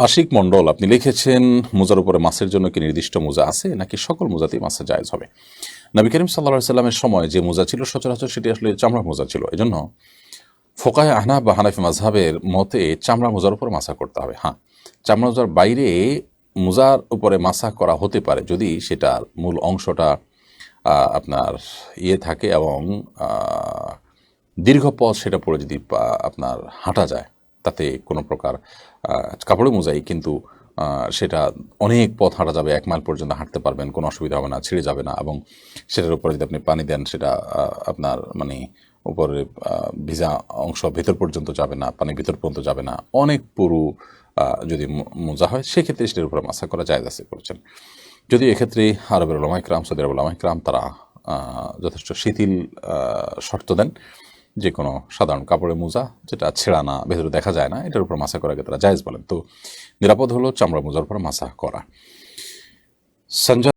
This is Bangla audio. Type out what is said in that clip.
আশিক মণ্ডল আপনি লিখেছেন, মোজার উপরে মাছের জন্য কি নির্দিষ্ট মোজা আছে নাকি সকল মোজাতেই মাছের জায়েজ হবে? নবী করিম সাল্লাল্লাহু আলাইহি সাল্লামের সময় যে মোজা ছিল সচরাচর সেটি আসলে চামড়া মোজা ছিল। এজন্য ফোকাহে আহনাফ বা হানাফি মাযহাবের মতে চামড়া মোজার উপর মাসা করতে হবে। হ্যাঁ, চামড়া মোজার বাইরে মোজার উপরে মাসা করা হতে পারে যদি সেটার মূল অংশটা আপনার থাকে এবং দীর্ঘ পথ সেটা পরে যদি আপনার হাঁটা যায়, তাতে কোনো প্রকার কাপড়ে মোজাই কিন্তু সেটা অনেক পথ হাঁটা যাবে, 1 মাইল পর্যন্ত হাঁটতে পারবেন, কোনো অসুবিধা হবে না, ছিঁড়ে যাবে না, এবং সেটার উপরে যদি আপনি পানি দেন সেটা আপনার মানে উপরে ভিজা অংশ ভেতর পর্যন্ত যাবে না, পানি ভিতর পর্যন্ত যাবে না, অনেক পুরু যদি মোজা হয় সেক্ষেত্রে সেটার উপরে মাসা করা জায়েজ আছে করেছেন। যদি এক্ষেত্রে আরবের উলামা ইকরাম, সৌদি আরবের উলামা ইকরাম তারা যথেষ্ট শিথিল শর্ত দেন, যে কোনো সাধারণ কাপড়ের মোজা যেটা ছেঁড়া না, ভেতরে দেখা যায় না, এটার উপর মাসা করাকে তারা জায়েজ বলেন। তো নিরাপদ হলো চামড়া মোজার উপর মাসা করা। সঞ্জয়